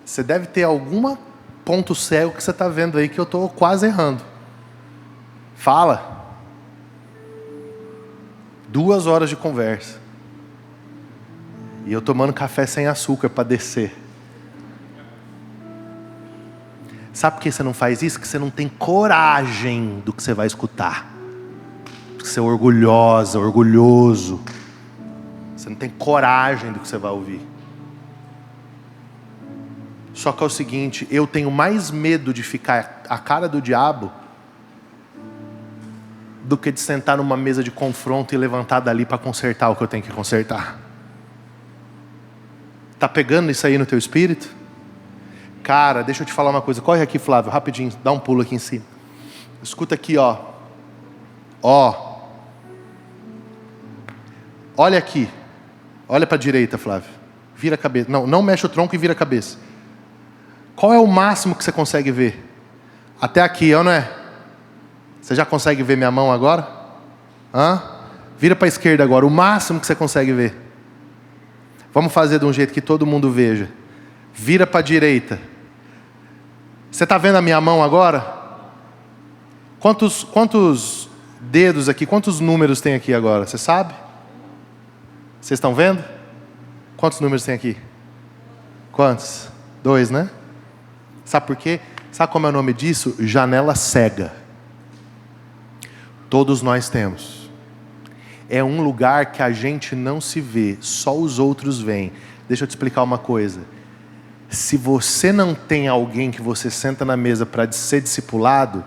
Você deve ter algum ponto cego que você está vendo aí que eu estou quase errando. Fala. 2 horas de conversa. E eu tomando café sem açúcar para descer. Sabe por que você não faz isso? Porque você não tem coragem do que você vai escutar. Porque você é orgulhosa, orgulhoso. Você não tem coragem do que você vai ouvir. Só que é o seguinte: eu tenho mais medo de ficar a cara do diabo do que de sentar numa mesa de confronto e levantar dali para consertar o que eu tenho que consertar. Tá pegando isso aí no teu espírito? Cara, deixa eu te falar uma coisa. Corre aqui, Flávio, rapidinho. Dá um pulo aqui em cima. Escuta aqui, ó. Olha aqui. Olha para a direita, Flávio. Vira a cabeça. Não mexe o tronco e vira a cabeça. Qual é o máximo que você consegue ver? Até aqui, não é? Você já consegue ver minha mão agora? Vira para a esquerda agora. O máximo que você consegue ver. Vamos fazer de um jeito que todo mundo veja. Vira para a direita. Você está vendo a minha mão agora? Quantos dedos aqui? Quantos números tem aqui agora? Você sabe? Vocês estão vendo? Quantos números tem aqui? Quantos? 2, né? Sabe por quê? Sabe como é o nome disso? Janela cega. Todos nós temos. É um lugar que a gente não se vê, só os outros veem. Deixa eu te explicar uma coisa. Se você não tem alguém que você senta na mesa para ser discipulado,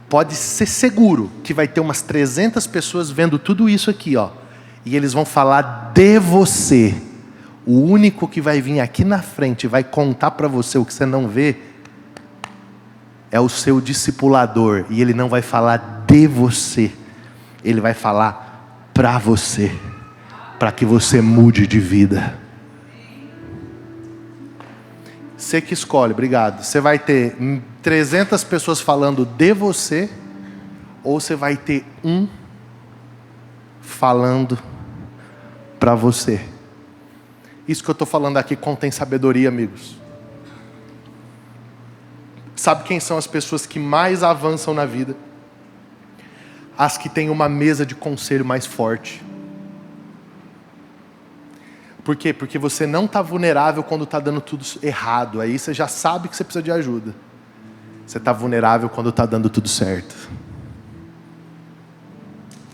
pode ser seguro que vai ter umas 300 pessoas vendo tudo isso aqui, ó. E eles vão falar de você. O único que vai vir aqui na frente e vai contar para você o que você não vê é o seu discipulador. E ele não vai falar de você. Ele vai falar para você. Para que você mude de vida. Você que escolhe, obrigado. Você vai ter 300 pessoas falando de você, ou você vai ter um falando para você. Isso que eu estou falando aqui contém sabedoria, amigos. Sabe quem são as pessoas que mais avançam na vida? As que têm uma mesa de conselho mais forte. Por quê? Porque você não está vulnerável quando está dando tudo errado. Aí você já sabe que você precisa de ajuda. Você está vulnerável quando está dando tudo certo.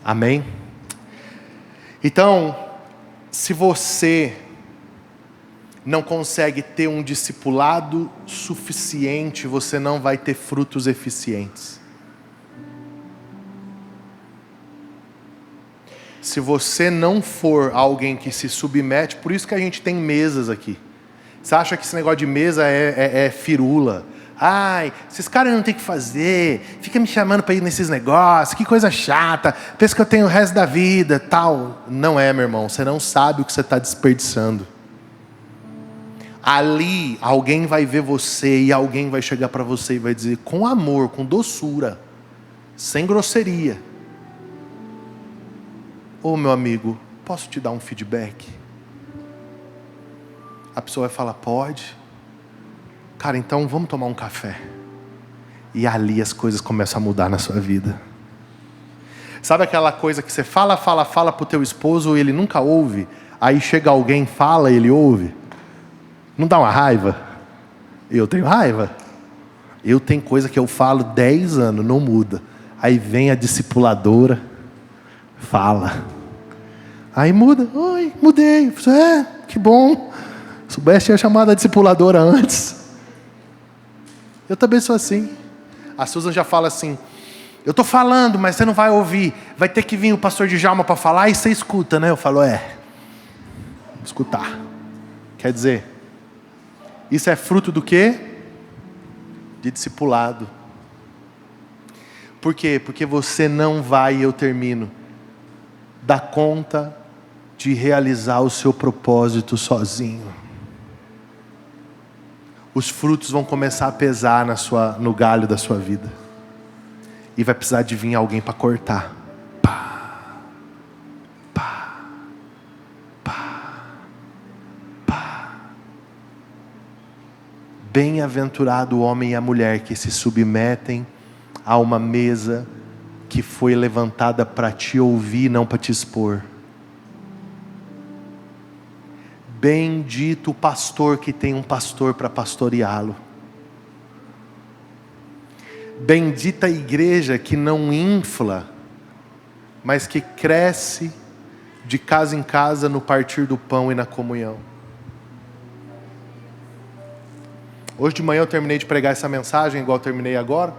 Amém? Então, se você não consegue ter um discipulado suficiente, você não vai ter frutos eficientes. Se você não for alguém que se submete, por isso que a gente tem mesas aqui. Você acha que esse negócio de mesa é firula? Ai, esses caras não tem o que fazer, fica me chamando para ir nesses negócios, que coisa chata, pensa que eu tenho o resto da vida, tal. Não é, meu irmão, você não sabe o que você está desperdiçando. Ali, alguém vai ver você e alguém vai chegar para você e vai dizer, com amor, com doçura, sem grosseria: ô meu amigo, posso te dar um feedback? A pessoa vai falar, pode. Cara, então vamos tomar um café. E ali as coisas começam a mudar na sua vida. Sabe aquela coisa que você fala pro teu esposo e ele nunca ouve? Aí chega alguém, fala e ele ouve? Não dá uma raiva? Eu tenho raiva. Eu tenho coisa que eu falo 10 anos, não muda. Aí vem a discipuladora, fala. Aí muda. Oi, mudei. Que bom. Soubesse, tinha chamado a discipuladora antes. Eu também sou assim. A Susan já fala assim, eu estou falando, mas você não vai ouvir. Vai ter que vir o pastor Djalma para falar e você escuta, né? Eu falo, escutar. Quer dizer, isso é fruto do quê? De discipulado. Por quê? Porque você não vai, eu termino, dar conta de realizar o seu propósito sozinho. Os frutos vão começar a pesar no galho da sua vida. E vai precisar de vir alguém para cortar. Pá, pá, pá, pá. Bem-aventurado o homem e a mulher que se submetem a uma mesa que foi levantada para te ouvir, não para te expor. Bendito o pastor que tem um pastor para pastoreá-lo. Bendita a igreja que não infla, mas que cresce de casa em casa no partir do pão e na comunhão. Hoje de manhã eu terminei de pregar essa mensagem, igual eu terminei agora.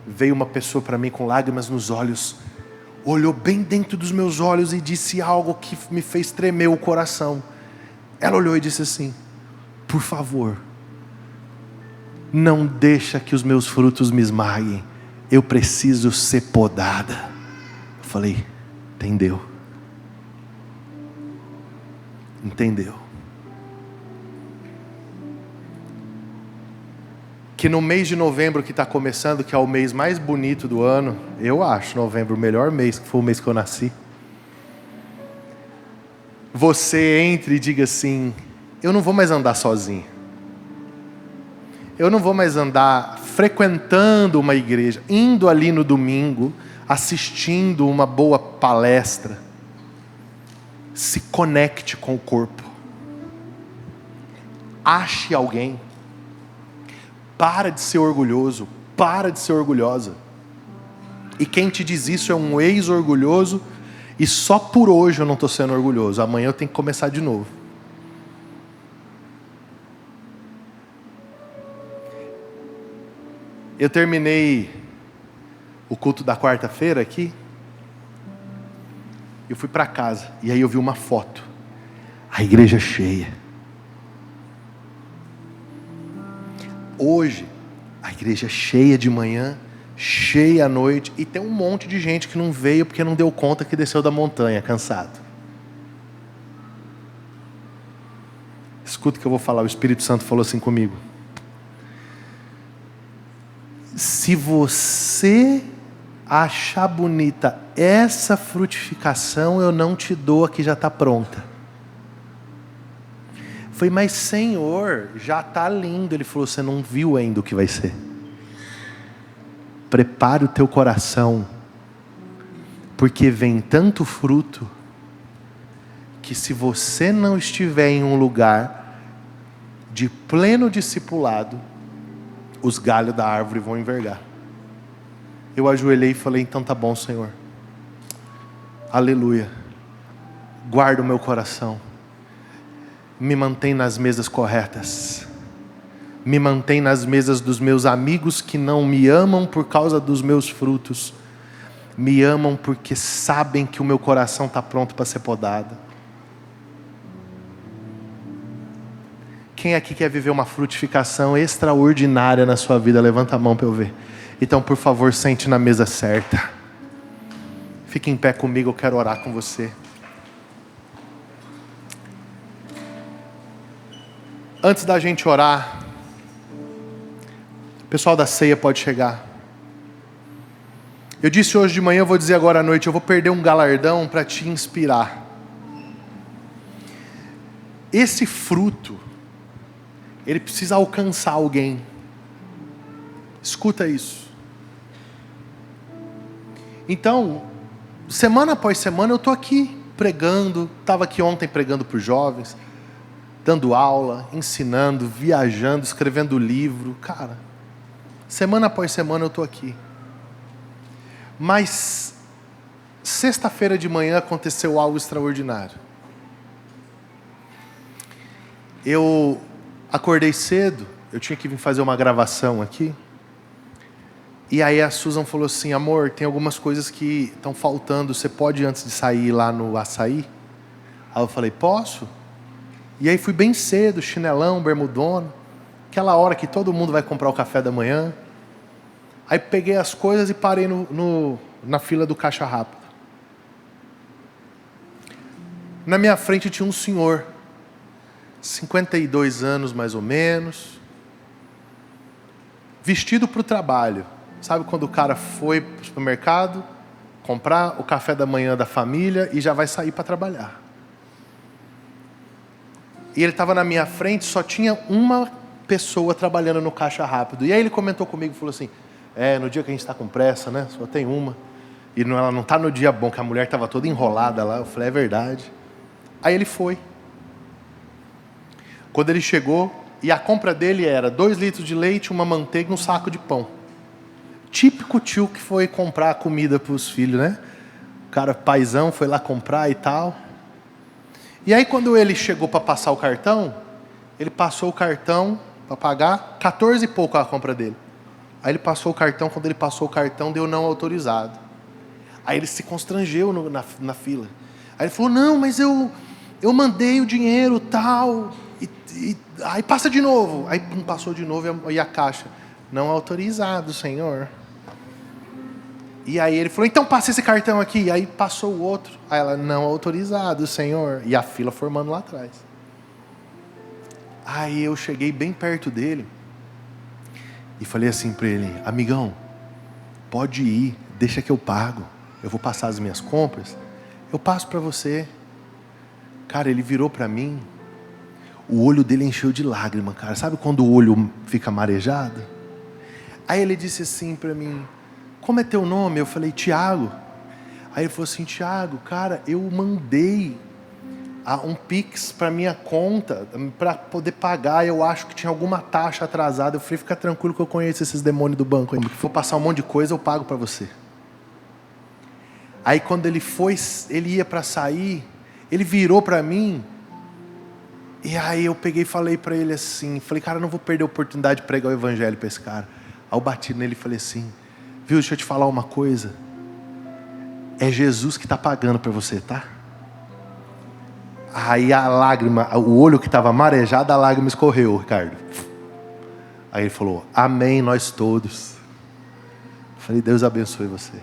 Veio uma pessoa para mim com lágrimas nos olhos, olhou bem dentro dos meus olhos e disse algo que me fez tremer o coração. Ela olhou e disse assim, por favor, não deixa que os meus frutos me esmaguem, eu preciso ser podada. Eu falei, entendeu? Que no mês de novembro que está começando, que é o mês mais bonito do ano, eu acho novembro o melhor mês, que foi o mês que eu nasci, você entre e diga assim, eu não vou mais andar sozinho. Eu não vou mais andar frequentando uma igreja, indo ali no domingo, assistindo uma boa palestra. Se conecte com o corpo. Ache alguém. Para de ser orgulhoso, para de ser orgulhosa. E quem te diz isso é um ex-orgulhoso, e só por hoje eu não estou sendo orgulhoso, amanhã eu tenho que começar de novo. Eu terminei o culto da quarta-feira aqui, eu fui para casa, e aí eu vi uma foto, a igreja cheia. Hoje, a igreja cheia de manhã, cheia à noite, e tem um monte de gente que não veio porque não deu conta que desceu da montanha, cansado. Escuta o que eu vou falar, o Espírito Santo falou assim comigo. Se você achar bonita essa frutificação, eu não te dou a que já está pronta. Falei, mas Senhor, já está lindo. Ele falou, você não viu ainda o que vai ser. Prepare o teu coração, porque vem tanto fruto, que se você não estiver em um lugar de pleno discipulado, os galhos da árvore vão envergar. Eu ajoelhei e falei, então tá bom, Senhor. Aleluia. Guarda o meu coração. Me mantém nas mesas corretas. Me mantém nas mesas dos meus amigos que não me amam por causa dos meus frutos. me amam porque sabem que o meu coração está pronto para ser podado. Quem aqui quer viver uma frutificação extraordinária na sua vida? Levanta a mão para eu ver. Então, por favor, sente na mesa certa. Fique em pé comigo, eu quero orar com você. Antes da gente orar, o pessoal da ceia pode chegar. Eu disse hoje de manhã, eu vou dizer agora à noite, eu vou perder um galardão para te inspirar. Esse fruto, ele precisa alcançar alguém. Escuta isso. Então, semana após semana eu estou aqui pregando, estava aqui ontem pregando para os jovens, dando aula, ensinando, viajando, escrevendo livro. Cara, semana após semana eu estou aqui. Mas, sexta-feira de manhã aconteceu algo extraordinário. Eu acordei cedo, eu tinha que vir fazer uma gravação aqui. E aí a Susan falou assim: amor, tem algumas coisas que estão faltando, você pode antes de sair lá no açaí? Aí eu falei, posso? E aí fui bem cedo, chinelão, bermudona, aquela hora que todo mundo vai comprar o café da manhã. Aí peguei as coisas e parei na fila do caixa rápido. Na minha frente tinha um senhor, 52 anos mais ou menos, vestido para o trabalho. Sabe quando o cara foi para o supermercado, comprar o café da manhã da família e já vai sair para trabalhar. E ele estava na minha frente, só tinha uma pessoa trabalhando no caixa rápido. E aí ele comentou comigo e falou assim, no dia que a gente está com pressa, né? Só tem uma. E ela não está no dia bom, que a mulher estava toda enrolada lá. Eu falei, é verdade. Aí ele foi. Quando ele chegou, e a compra dele era 2 litros de leite, uma manteiga e um saco de pão. Típico tio que foi comprar comida para os filhos, né? O cara paizão foi lá comprar e tal. E aí quando ele chegou para passar o cartão, ele passou o cartão para pagar, 14 e pouco a compra dele. Aí ele passou o cartão, quando ele passou o cartão, deu não autorizado. Aí ele se constrangeu na fila. Aí ele falou, não, mas eu mandei o dinheiro tal, aí passa de novo. Aí passou de novo e a caixa, não autorizado, senhor. E aí ele falou, então passa esse cartão aqui. Aí passou o outro. Aí ela, não autorizado, senhor. E a fila formando lá atrás. Aí eu cheguei bem perto dele e falei assim para ele, amigão, pode ir, deixa que eu pago. Eu vou passar as minhas compras, eu passo para você. Cara, ele virou para mim, o olho dele encheu de lágrima, cara. Sabe quando o olho fica marejado? Aí ele disse assim para mim, como é teu nome? Eu falei, Tiago. Aí ele falou assim, Tiago, cara, eu mandei um Pix para minha conta, para poder pagar, eu acho que tinha alguma taxa atrasada. Eu falei, fica tranquilo que eu conheço esses demônios do banco. Se for passar um monte de coisa, eu pago para você. Aí quando ele ia para sair, ele virou para mim, e aí eu peguei e falei para ele assim, falei, cara, eu não vou perder a oportunidade de pregar o evangelho para esse cara. Aí eu bati nele e falei assim, viu, deixa eu te falar uma coisa, é Jesus que está pagando para você, tá? Aí a lágrima, o olho que estava marejado, a lágrima escorreu, Ricardo. Aí ele falou, amém, nós todos. Eu falei, Deus abençoe você.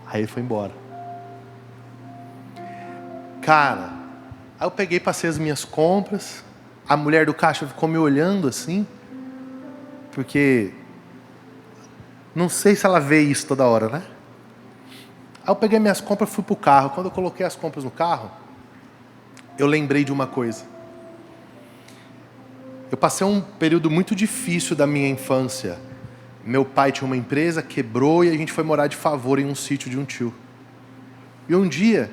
Aí ele foi embora. Cara, aí eu peguei, passei as minhas compras, a mulher do caixa ficou me olhando assim, porque não sei se ela vê isso toda hora, né? Aí eu peguei minhas compras e fui pro carro. Quando eu coloquei as compras no carro, eu lembrei de uma coisa. Eu passei um período muito difícil da minha infância. Meu pai tinha uma empresa, quebrou e a gente foi morar de favor em um sítio de um tio. E um dia,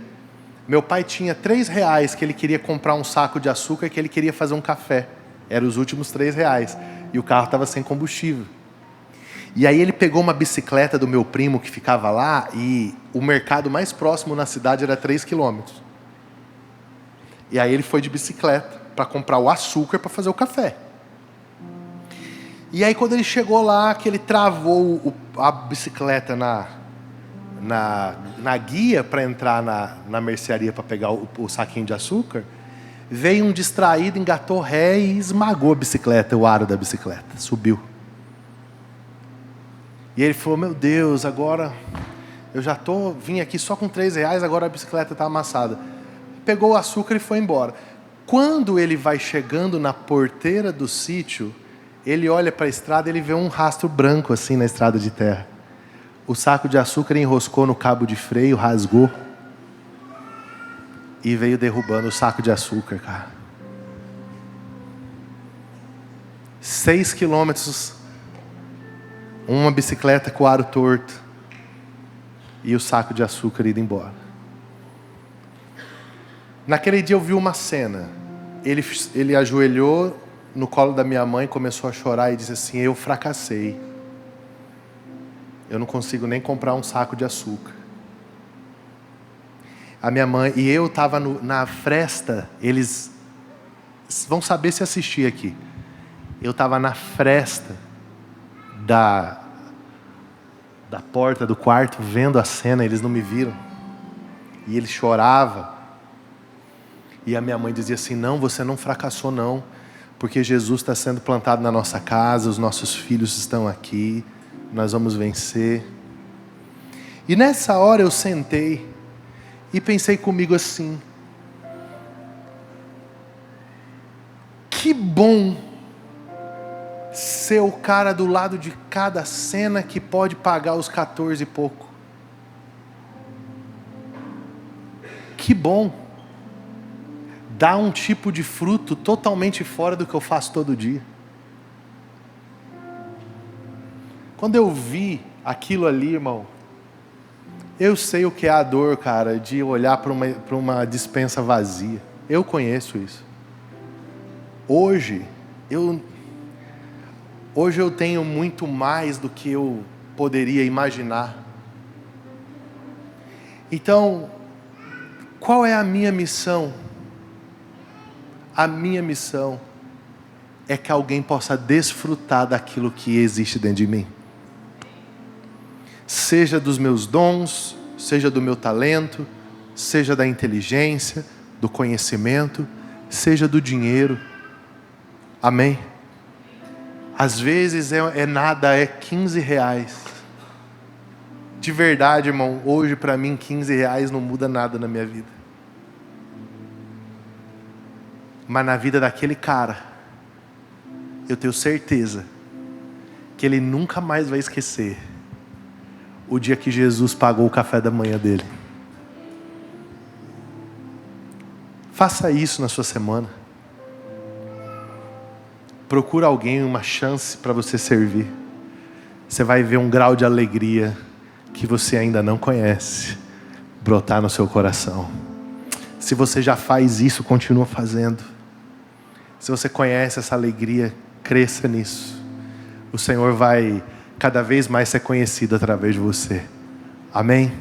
meu pai tinha R$3 que ele queria comprar um saco de açúcar, que ele queria fazer um café. Eram os últimos R$3. E o carro estava sem combustível. E aí ele pegou uma bicicleta do meu primo que ficava lá, e o mercado mais próximo na cidade era 3 quilômetros. E aí ele foi de bicicleta para comprar o açúcar para fazer o café. E aí quando ele chegou lá, que ele travou a bicicleta na guia para entrar na mercearia para pegar o saquinho de açúcar, veio um distraído, engatou ré e esmagou a bicicleta, o aro da bicicleta, subiu. E ele falou, meu Deus, agora eu já vim aqui só com R$3, agora a bicicleta está amassada. Pegou o açúcar e foi embora. Quando ele vai chegando na porteira do sítio, ele olha para a estrada e ele vê um rastro branco assim na estrada de terra. O saco de açúcar enroscou no cabo de freio, rasgou e veio derrubando o saco de açúcar, cara. 6 quilômetros, uma bicicleta com o aro torto e o saco de açúcar indo embora. Naquele dia eu vi uma cena. Ele ajoelhou no colo da minha mãe, começou a chorar e disse assim, eu fracassei. Eu não consigo nem comprar um saco de açúcar. A minha mãe e eu estava na fresta, eles vão saber se assistir aqui. Eu estava na fresta da porta do quarto, vendo a cena, eles não me viram. E ele chorava. E a minha mãe dizia assim, não, você não fracassou não, porque Jesus está sendo plantado na nossa casa, os nossos filhos estão aqui, nós vamos vencer. E nessa hora eu sentei e pensei comigo assim, que bom ser o cara do lado de cada cena que pode pagar os 14 e pouco. Que bom dar um tipo de fruto totalmente fora do que eu faço todo dia. Quando eu vi aquilo ali, irmão, eu sei o que é a dor, cara, de olhar para uma despensa vazia. Eu conheço isso. Hoje eu tenho muito mais do que eu poderia imaginar. Então, qual é a minha missão? A minha missão é que alguém possa desfrutar daquilo que existe dentro de mim. Seja dos meus dons, seja do meu talento, seja da inteligência, do conhecimento, seja do dinheiro. Amém? Às vezes é nada, é R$15. De verdade, irmão, hoje para mim R$15 não muda nada na minha vida. Mas na vida daquele cara, eu tenho certeza que ele nunca mais vai esquecer o dia que Jesus pagou o café da manhã dele. Faça isso na sua semana. Procura alguém, uma chance para você servir. Você vai ver um grau de alegria que você ainda não conhece brotar no seu coração. Se você já faz isso, continua fazendo. Se você conhece essa alegria, cresça nisso. O Senhor vai cada vez mais ser conhecido através de você. Amém?